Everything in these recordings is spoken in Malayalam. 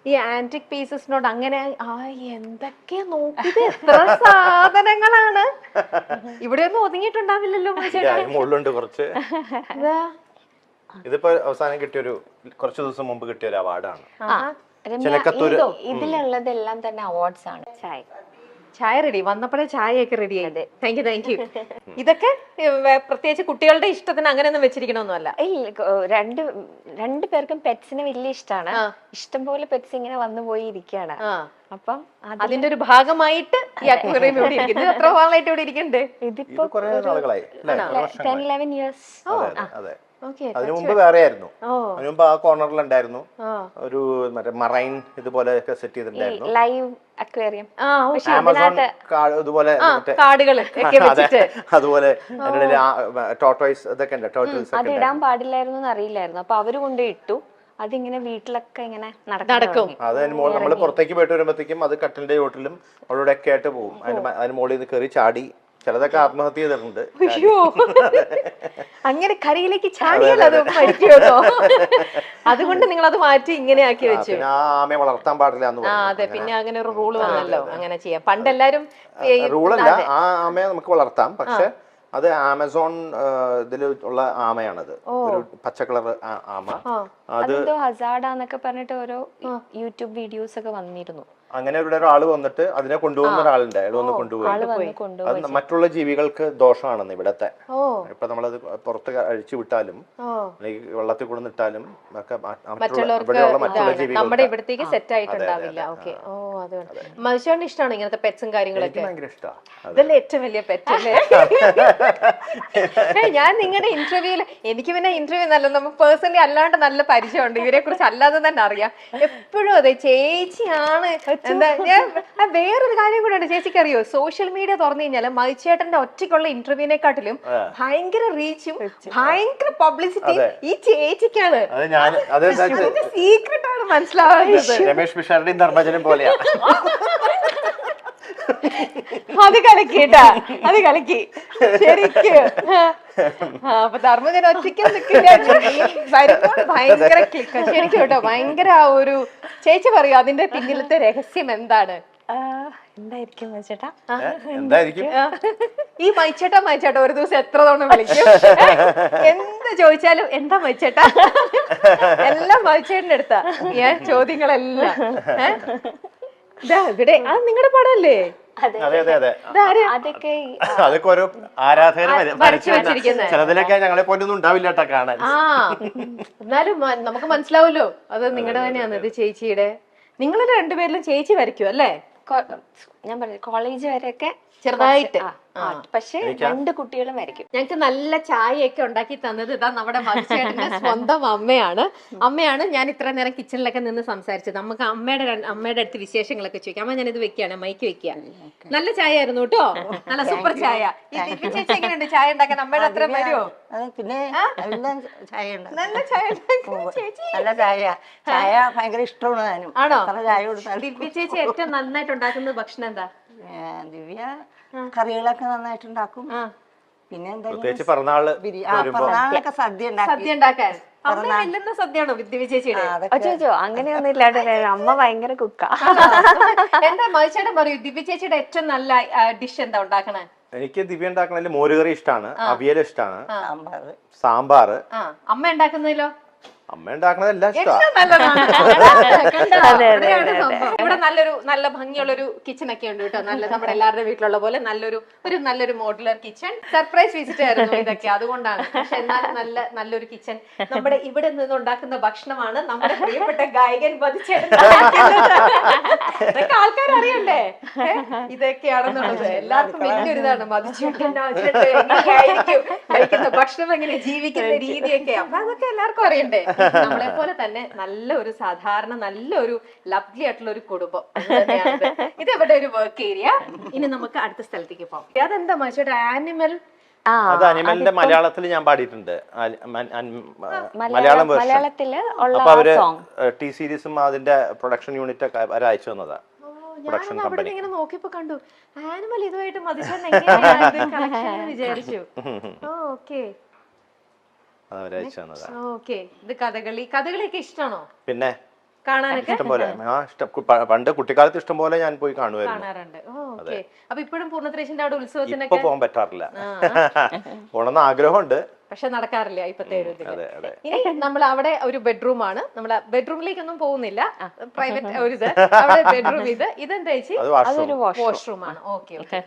ഈ ആന്റിക് പീസസിനോട് അങ്ങനെ എന്തൊക്കെയാ നോക്കിയത്, എത്ര സാധനങ്ങളാണ്. ഇവിടെ ഒന്നും ഒതുങ്ങിയിട്ടുണ്ടാവില്ലല്ലോ മുകളിലുണ്ട് കുറച്ച്. ഇതിപ്പോ അവസാനം കിട്ടിയൊരു കുറച്ച് ദിവസം മുമ്പ് കിട്ടിയ ഒരു അവാർഡാണ്. ഇതിലുള്ളതെല്ലാം തന്നെ അവാർഡ്സ് ആണ്. ചായ റെഡി, വന്നപ്പോഴേ ചായയൊക്കെ റെഡി ആയത്. Thank you thank you. ഇതൊക്കെ പ്രത്യേകിച്ച് കുട്ടികളുടെ ഇഷ്ടത്തിന് അങ്ങനെയൊന്നും വെച്ചിരിക്കണമെന്നല്ല. രണ്ടു പേർക്കും പെറ്റ്സിനെ വലിയ ഇഷ്ടമാണ്. ഇഷ്ടം പോലെ പെറ്റ്സ് ഇങ്ങനെ വന്നു പോയി ഇരിക്കുകയാണ്. അപ്പം അതിന്റെ ഒരു ഭാഗമായിട്ട് ഈ അക്വേറിയം ഇവിടെ ഇരിക്കുന്നത്. എത്ര നാളായിട്ട് ഇവിടെ ഇരിക്കുന്നുണ്ട്? ഇതിപ്പോ 10-11 years. അതിനു മുമ്പ് വേറെ ആയിരുന്നു. അതിനു മുമ്പ് ആ കോർണറിലുണ്ടായിരുന്നു ഒരു മറ്റേ മറൈൻ ഇതുപോലെ സെറ്റ് ചെയ്തിട്ടുണ്ടായിരുന്നു, ലൈവ് അക്വേറിയം. അതുപോലെ അതുപോലെ ടോർട്ടോയ്സ് ഇതൊക്കെ ഉണ്ട്. ടോർട്ടോയ്സ് അത് ഇടാൻ പാടില്ലായിരുന്നു അറിയില്ലായിരുന്നു. അപ്പൊ അവര് കൊണ്ട് ഇട്ടു. അതിങ്ങനെ വീട്ടിലൊക്കെ ഇങ്ങനെ നടക്കും. അത് നമ്മള് പുറത്തേക്ക് പോയിട്ട് വരുമ്പോഴത്തേക്കും അത് കട്ടിലിന്റെ ചോട്ടിലും അവിടെ ഒക്കെ ആയിട്ട് പോകും. അതിന് മുകളിൽ നിന്ന് കയറി ചാടി ചിലതൊക്കെ ആത്മഹത്യ ചെയ്തിട്ടുണ്ട്. അങ്ങനെ കരയിലേക്ക് ചാടിയാൽ അത് മരിക്കുമോ? അതുകൊണ്ട് നിങ്ങൾ അത് മാറ്റി ഇങ്ങനെ ആക്കി വെച്ചു. ആമയെ വളർത്താൻ പാടില്ല. അതെ, പിന്നെ അങ്ങനെ ഒരു റൂള് വന്നല്ലോ, അങ്ങനെ ചെയ്യാം. പണ്ടെല്ലാരും റൂളല്ല, ആ ആമയെ നമുക്ക് വളർത്താം, പക്ഷെ അത് ആമസോൺ ഇതിൽ ഉള്ള ആമയാണത്. ഒരു പച്ച കളർ ആമ. അത് ഹസാർഡാന്നൊക്കെ പറഞ്ഞിട്ട് ഓരോ യൂട്യൂബ് വീഡിയോസ് ഒക്കെ വന്നിരുന്നു. അങ്ങനെ ഇവിടെ ഒരാൾ വന്നിട്ട് അതിനെ കൊണ്ടുപോകുന്ന ഒരാളുണ്ട്. അയാൾ വന്ന് കൊണ്ടുപോയി. അത് മറ്റുള്ള ജീവികൾക്ക് ദോഷമാണെന്ന് ഇവിടത്തെ. ഇപ്പൊ നമ്മളത് പുറത്ത് അഴിച്ചു വിട്ടാലും വെള്ളത്തിൽ കൊണ്ടിട്ടാലും ഇവിടെയുള്ള മറ്റുള്ള ജീവികൾ നമ്മുടെ ഇവിടത്തേക്ക് സെറ്റ് ആയിട്ടുണ്ടാവില്ല. ഓക്കെ. ഓ, അതുകൊണ്ട് മനുഷ്യന് ഇഷ്ടമാണ് ഇങ്ങനത്തെ പെറ്റ്സും കാര്യങ്ങളൊക്കെ. ഭയങ്കര ഇഷ്ടമാണ്. അതല്ലേ ഏറ്റവും വലിയ പെറ്റ് അല്ലേ? ഞാൻ നിങ്ങളുടെ ഇന്റർവ്യൂല്, എനിക്ക് പിന്നെ ഇന്റർവ്യൂ നല്ല നമുക്ക് പേഴ്സണലി അല്ലാണ്ട് നല്ല പരിചയമുണ്ട്. ഇവരെ കുറിച്ച് അല്ലാതെ തന്നെ അറിയാം. എപ്പോഴും അതെ, ചേച്ചിയാണ്. എന്താ, ഞാൻ വേറൊരു കാര്യം കൂടെ ഉണ്ട്. ചേച്ചിക്ക് അറിയോ, സോഷ്യൽ മീഡിയ തുറന്നു കഴിഞ്ഞാൽ മൈച്ചേട്ടന്റെ ഒറ്റയ്ക്കുള്ള ഇന്റർവ്യൂവിനെക്കാട്ടിലും ഭയങ്കര റീച്ചും ഭയങ്കര പബ്ലിസിറ്റി ഈ ചേച്ചിക്കാണ്. സീക്രട്ട് ആണ് മനസ്സിലാവുന്നത്. രമേഷ് പിഷാരുടെയും ധർമ്മജനും പോലെയാ. അത് കളിക്കിട്ടാ, അത് കളിക്കി ശരിക്ക്. അപ്പൊ ധർമ്മജൻ ഒറ്റയ്ക്ക് വരുമ്പോൾ ഭയങ്കര ക്ലിക്ക് ശരിക്കും കേട്ടോ. ഭയങ്കര ഒരു ചേച്ചി പറയൂ, അതിന്റെ പിന്നിലത്തെ രഹസ്യം എന്താണ്? എന്തായിരിക്കും മൈച്ചേട്ടാ? ഈ മൈച്ചേട്ടാ ഒരു ദിവസം എത്ര തവണ വിളിക്കും? എന്ത് ചോദിച്ചാലും എന്താ മൈച്ചേട്ടാ, എല്ലാം മൈച്ചേട്ടന്റെ അടുത്താ ചോദ്യങ്ങളെല്ലാം. ഇവിടെ അത് നിങ്ങളുടെ പടമല്ലേ? അതൊക്കെ ഓരോ ആരാധകര് ചിലതിലൊക്കെ ഞങ്ങളെ പോലൊന്നും ഉണ്ടാവില്ല കാണാൻ. എന്നാലും നമുക്ക് മനസ്സിലാവല്ലോ അത് നിങ്ങളുടെ തന്നെയാണ്. ഇത് ചേച്ചിയുടെ, നിങ്ങൾ രണ്ടുപേരിലും ചേച്ചി വരയ്ക്കും അല്ലേ? ഞാൻ പറഞ്ഞു കോളേജ് വരെയൊക്കെ ചെറുതായിട്ട്. പക്ഷെ 2 കുട്ടികളും വരയ്ക്കും. ഞങ്ങക്ക് നല്ല ചായയൊക്കെ ഉണ്ടാക്കി തന്നത് ഇതാ നമ്മുടെ മത്സ്യേട്ടന്റെ സ്വന്തം അമ്മയാണ്. ഞാൻ ഇത്ര നേരം കിച്ചണിലൊക്കെ നിന്ന് സംസാരിച്ചത്. നമുക്ക് അമ്മയുടെ അടുത്ത് വിശേഷങ്ങളൊക്കെ ചോദിക്കാം. അമ്മ ഞാനിത് വെക്കുകയാണ്, മൈക്ക് വെക്കുക. നല്ല ചായ ആയിരുന്നു കേട്ടോ, നല്ല സൂപ്പർ ചായ. ചേച്ചി എങ്ങനെയുണ്ട് ചായ ഉണ്ടാക്കാൻ? അമ്മയുടെ അത്ര വരുമോ? പിന്നെ നല്ല ചായ നല്ല ചായ ഭയങ്കര ഇഷ്ടമാണ്. ആണോ? ചായ കൊടുത്താൽ ദിവ്യ ചേച്ചി ഏറ്റവും നന്നായിട്ട് ഉണ്ടാക്കുന്ന ഭക്ഷണം എന്താ? ദിവ്യ കറികളൊക്കെ നന്നായിട്ടുണ്ടാക്കും. പിന്നെ പ്രത്യേകിച്ച് പിറന്നാളിനൊക്കെ സദ്യ ഉണ്ടാക്കാൻ സദ്യയാണോ ദിവ്യ ചേച്ചിയുടെ? അങ്ങനെയൊന്നും ഇല്ലാണ്ട് അമ്മ ഭയങ്കര കുക്കാ. എന്താ മത്സ്യേട്ടൻ പറയൂ, ദിവ്യ ചേച്ചിയുടെ ഏറ്റവും നല്ല ഡിഷ് എന്താ ഉണ്ടാക്കണേ? എനിക്ക് ദിവ്യ ഉണ്ടാക്കണതിൽ മോരുകറി ഇഷ്ടമാണ്, അവിയൽ ഇഷ്ടമാണ്, സാമ്പാറ്. അമ്മ ഉണ്ടാക്കുന്നതിലോ? അമ്മ ഉണ്ടാക്കണതെല്ലാം ഇവിടെ നല്ല ഭംഗിയുള്ളൊരു കിച്ചൺ ഒക്കെ ഉണ്ട് കേട്ടോ. നല്ല നമ്മുടെ എല്ലാവരുടെ വീട്ടിലുള്ള പോലെ നല്ലൊരു മോഡുലർ കിച്ചൺ. സർപ്രൈസ് വിസിറ്റ് ആയിരുന്നു ഇതൊക്കെ, അതുകൊണ്ടാണ്. പക്ഷെ എന്നാലും നല്ലൊരു കിച്ചൺ. നമ്മുടെ ഇവിടെ നിന്ന് ഉണ്ടാക്കുന്ന ഭക്ഷണമാണ് നമ്മുടെ പ്രിയപ്പെട്ട ഗായകൻ മതിച്ചേട്ടൻ. ഇതൊക്കെ ആൾക്കാർ അറിയണ്ടേ ഇതൊക്കെയാണെന്നുള്ളത്. എല്ലാവർക്കും വലിയൊരു ഇതാണ് മതിച്ചേട്ടൻ കഴിക്കുന്ന ഭക്ഷണം, എങ്ങനെ ജീവിക്കുന്ന രീതിയൊക്കെ. അപ്പൊ അതൊക്കെ എല്ലാവർക്കും അറിയണ്ടേ. നമ്മളെ പോലെ തന്നെ നല്ലൊരു സാധാരണ നല്ലൊരു ലവ്ലി ആയിട്ടുള്ള ഒരു കുടുംബം. ഇത് ഇവിടെ ഒരു വർക്ക് ഏരിയ. ഇനി നമുക്ക് അടുത്ത സ്ഥലത്തേക്ക് പോകാം. അതെന്താ മനുഷ്യരുടെ ആനിമൽ? അത് അനിമലിന്റെ മലയാളത്തിൽ ഞാൻ പാടിയിട്ടുണ്ട്, മലയാളം വേർഷൻ. അപ്പൊ അവര് ടി സീരീസും അതിന്റെ പ്രൊഡക്ഷൻ യൂണിറ്റ് ഒക്കെ അവര് അയച്ചു തന്നതാ. പ്രൊഡക്ഷൻ കമ്പനി ഇങ്ങനെ നോക്കിയപ്പോ കണ്ടു ആനിമൽ ഇതുമായിട്ട് വിചാരിച്ചു. ഓക്കെ, അവരയച്ചു തന്നതാ. ഇത് കഥകളിയൊക്കെ ഇഷ്ടമാണോ? പിന്നെ കാണാനൊക്കെ ഇഷ്ടംപോലെ പണ്ട് കുട്ടിക്കാലത്ത് ഇഷ്ടംപോലെ ഞാൻ പോയി കാണുമായിരുന്നു. കാണാറുണ്ട്. ഓക്കെ. അപ്പൊ ഇപ്പോഴും പൂർണ്ണത്രേശിന്റെ അവിടെ ഇപ്പൊ ഉത്സവത്തിനൊക്കെ പോകാൻ പറ്റാറില്ല. പോണെന്ന് ആഗ്രഹമുണ്ട്, പക്ഷെ നടക്കാറില്ല ഇപ്പത്തെ ഒരു ഇതില്. അതെ അതെ. ഇനി നമ്മൾ അവിടെ ഒരു ബെഡ്റൂം ആണ്, നമ്മൾ ബെഡ്റൂമിലേക്കൊന്നും പോകുന്നില്ല, പ്രൈവറ്റ് ഒരു ഇത് അവിടെ ബെഡ്റൂം. ഇതെന്താ ചേച്ചി? അത് വാഷ്റൂം. വാഷ്റൂം ആണ്. Okay okay.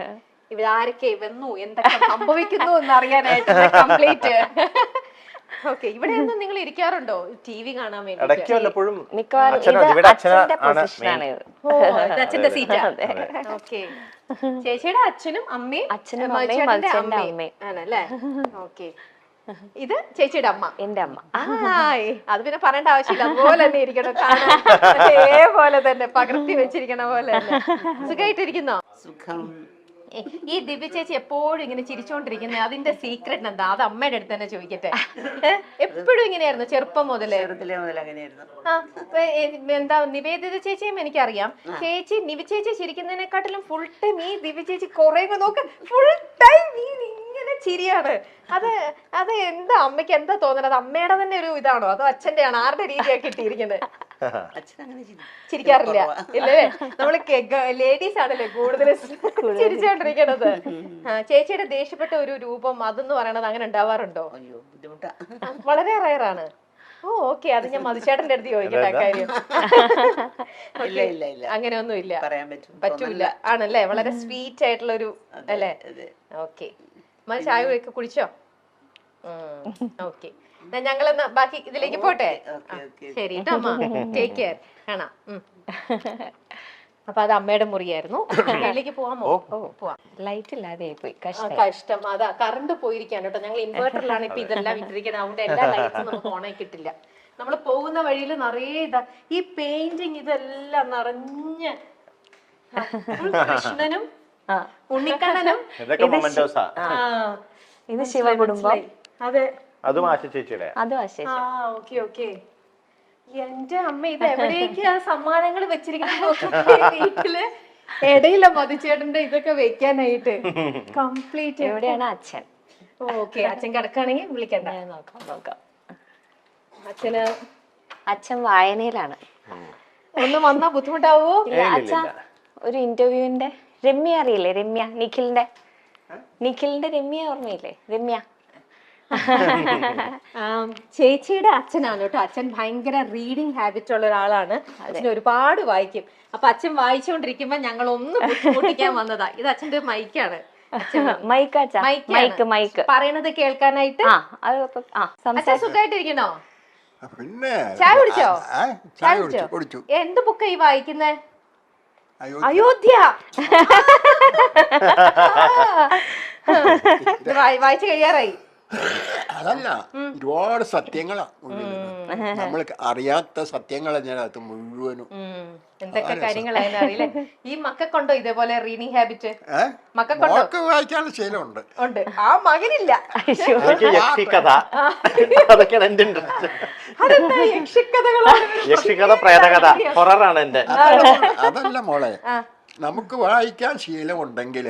ഇവരാരൊക്കെ വന്നു, എന്തൊക്കെ സംഭവിക്കുന്നു എന്ന് അറിയാനായിട്ട് കംപ്ലീറ്റ്. ഓക്കെ. ഇവിടെ ഒന്നും നിങ്ങൾ ഇരിക്കാറുണ്ടോ ടി വി കാണാൻ വേണ്ടി? ഇടയ്ക്ക് വല്ലപ്പോഴും മിക്കവാറും ഇത് അച്ഛന്റെ പൊസിഷനാണ് ഇത്. അച്ഛന്റെ സീറ്റാ. ഓക്കെ. ചേച്ചിയുടെ അച്ഛനും അമ്മയും അച്ഛനും മധുചേട്ടന്റെ അമ്മയും അമ്മയും ആണല്ലേ? ഓക്കെ. ഇത് ചേച്ചിയുടെ അമ്മ. എന്റെ അമ്മ. അത് പിന്നെ പറയേണ്ട ആവശ്യമില്ല, അതുപോലെ തന്നെ ഇരിക്കണം, കാണാൻ അതേപോലെ തന്നെ പകർത്തി വെച്ചിരിക്കണ പോലെ തന്നെ. സുഖമായിട്ടിരിക്കുന്നോ? സുഖം. ഈ ദിവ്യ ചേച്ചി എപ്പോഴും ഇങ്ങനെ ചിരിച്ചോണ്ടിരിക്കുന്നത്, അതിന്റെ സീക്രട്ട് എന്താ? അത് അമ്മയുടെ അടുത്ത് തന്നെ ചോദിക്കട്ടെ. എപ്പോഴും ഇങ്ങനെയായിരുന്നു ചെറുപ്പം മുതലേ? ചെറുതിലെ മുതൽ അങ്ങനെയായിരുന്നു. എന്താ നിവേദിത ചേച്ചിയും എനിക്കറിയാം. ചേച്ചി നിവി ചേച്ചി ചിരിക്കുന്നതിനെക്കാട്ടിലും ഫുൾ ടൈം ഈ ദിവ്യ ചേച്ചി കുറെ നോക്ക്, ഫുൾ ടൈം ഇങ്ങനെ ചിരിയാണ്. അത് എന്താ അമ്മയ്ക്ക് എന്താ തോന്നുന്നത്? അമ്മയുടെ തന്നെ ഒരു ഇതാണോ അതോ അച്ഛന്റെ ആണോ? ആരുടെ രീതിയാക്കി ഇട്ടിരിക്കുന്നത്? ചിരിക്കാറില്ല ഇല്ലേ? നമ്മള് ലേഡീസ് ആണല്ലേ കൂടുതൽ ചിരിച്ചോണ്ടിരിക്കണത്. ചേച്ചിയുടെ ദേഷ്യപ്പെട്ട ഒരു രൂപം അതെന്ന് പറയണത് അങ്ങനെ ഉണ്ടാവാറുണ്ടോ? വളരെ റയറാണ്. ഓ ഓക്കെ. അത് ഞാൻ മധുചേട്ടന്റെ അടുത്ത് ചോദിക്കട്ടെ കാര്യം. അങ്ങനെയൊന്നും ഇല്ല, പറ്റൂല ആണല്ലേ? വളരെ സ്വീറ്റ് ആയിട്ടുള്ള ഒരു അല്ലേ? ഓക്കെ. ചായ ഒക്കെ കുടിച്ചോ? ഓക്കെ. ഞങ്ങളെന്നാ ബാക്കി ഇതിലേക്ക് പോട്ടെ. ശരി കേട്ടോ അമ്മ, ടേക്ക് കെയർ. കാണാം. അപ്പൊ അത് അമ്മയുടെ മുറിയായിരുന്നു. അതിലേക്ക് പോവാമോ? പോവാം. ലൈറ്റ് ഇല്ലാതെ പോയി, കഷ്ടം. അതാ കറണ്ട് പോയിരിക്കാണ് കേട്ടോ. ഞങ്ങൾ ഇൻവേർട്ടറിലാണ് ഇപ്പൊ ഇതെല്ലാം ഇട്ടിരിക്കുന്നത്, അതുകൊണ്ട് എല്ലാ ലൈറ്റ്സും നമുക്ക് ഓണായി കിട്ടില്ല. നമ്മൾ പോകുന്ന വഴിയിൽ നിറയെ ഇതാ ഈ പെയിന്റിങ് ഇതെല്ലാം നിറഞ്ഞ് കൃഷ്ണനും ഉണ്ണിക്കണ്ണനും. ഇത് ശിവകുടുംബം. അതെ, അതും ആശ ചേച്ചിയുടെ. അതും ആശ. Okay okay. എന്റെ അമ്മ ഇത് എവിടേക്കാ സമ്മാനങ്ങൾ വെച്ചിരിക്കുന്നത് വീട്ടില്? ഇടയില്ല മധുചേട്ടന്റെ ഇതൊക്കെ വെക്കാനായിട്ട്. കംപ്ലീറ്റ്. എവിടെയാണ് അച്ഛൻ? ഓക്കെ. അച്ഛൻ കിടക്കാണെങ്കിൽ വിളിക്കണ്ട. നോക്കാം. അച്ഛൻ വായനയിലാണ്. ഒന്ന് വന്നാ ബുദ്ധിമുട്ടാവോ? അച്ഛാ ഒരു ഇന്റർവ്യൂവിന്റെ രമ്യ അറിയില്ലേ? രമ്യ നിഖിലിന്റെ രമ്യ ഓർമ്മയില്ലേ? രമ്യ ചേച്ചിയുടെ അച്ഛനാണ് കേട്ടോ. അച്ഛൻ ഭയങ്കര റീഡിങ് ഹാബിറ്റ് ഉള്ള ഒരാളാണ്. അച്ഛൻ ഒരുപാട് വായിക്കും. അപ്പൊ അച്ഛൻ വായിച്ചുകൊണ്ടിരിക്കുമ്പോ ഞങ്ങൾ ഒന്ന് ബുദ്ധിമുട്ടിക്കാൻ വന്നതാ. ഇത് അച്ഛന്റെ മൈക്കാണ്. മൈക്ക് പറയണത് കേൾക്കാനായിട്ട്. അച്ഛൻ സുഖമായിട്ടിരിക്കണോ? പിന്നെ ചായ കുടിച്ചോ? ചായ കുടിച്ചു. എന്ത് ബുക്കാ ഈ വായിക്കുന്നേ? അയോധ്യ. വായിച്ചു കഴിയാറായി. അതല്ല, ഒരുപാട് സത്യങ്ങളാ നമ്മൾ അറിയാത്ത സത്യങ്ങൾ അതിനകത്ത് മുഴുവനും. എന്തൊക്കെ കാര്യങ്ങളായെന്ന് അറിയില്ലേ? ഈ മക്കൾക്കുണ്ടോ ഇതേപോലെ റീഡിങ് ഹാബിറ്റ്? മക്കൾക്ക് വായിക്കാനുള്ള ശീലമുണ്ട്. ഉണ്ട്. ആ മകനില്ല. അതല്ല മോളെ, നമുക്ക് വായിക്കാൻ ശീലമുണ്ടെങ്കിൽ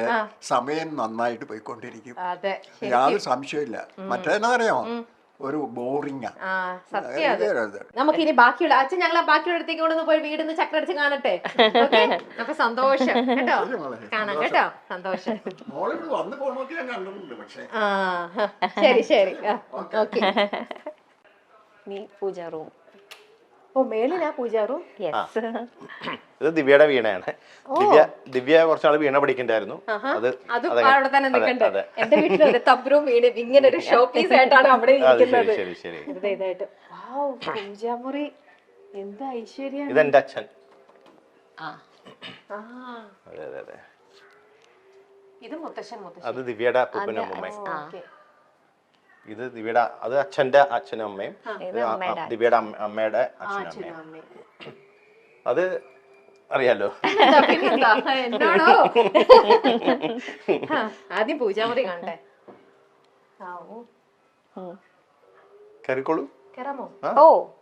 സമയം നന്നായിട്ട് പോയിക്കൊണ്ടിരിക്കും, യാതൊരു സംശയമില്ല. മറ്റേന്നറിയാമോ, ഒരു ബോറിംഗ്. നമുക്ക് ഇനി ബാക്കിയുള്ള അച്ഛൻ ഞങ്ങൾ ബാക്കിയുള്ള അടുത്തേക്ക് കൊണ്ടൊന്ന് പോയി വീടിന്ന് ചക്രടിച്ച് കാണട്ടെ. അപ്പൊ സന്തോഷം കേട്ടോ, കാണാം കേട്ടോ, സന്തോഷം. ശരി ശരി. ഓക്കെ. നീ പൂജ റൂം. ഓ മേളിലാ പൂജ റൂം. ഇത് ദിവ്യയുടെ വീണയാണ്. ദിവ്യ കുറച്ചാള് വീണ പഠിക്കണ്ടായിരുന്നു. അത് അവിടെ തന്നെ നിൽക്കണ്ടേ? എന്റെ വീട്ടിൽ തബ്രും വീണ് ഇങ്ങനെ ഒരു ഷോ പീസ് ആയിട്ടാണ് അവിടെ ഇരിക്കുന്നത്. ഇതായിട്ട് പൂജാമുറി എന്താ ഐശ്വര്യ. ഇതെന്റെ അച്ഛൻ. ഇത് മുത്തശ്ശൻ. അത് ദിവ്യയുടെ അപ്പൂപ്പനും അമ്മൂമ്മയും. ഇത് ദിവ്യയുടെ, അത് അച്ഛന്റെ അച്ഛനും അമ്മയും, ദിവ്യയുടെ അമ്മയുടെ അച്ഛനും അമ്മയും. അത് അറിയാലോ. എന്താണോ ആദ്യം പൂജാമുറി കാണട്ടെ. കയറിക്കോളൂ. കേറാമോ? ഓ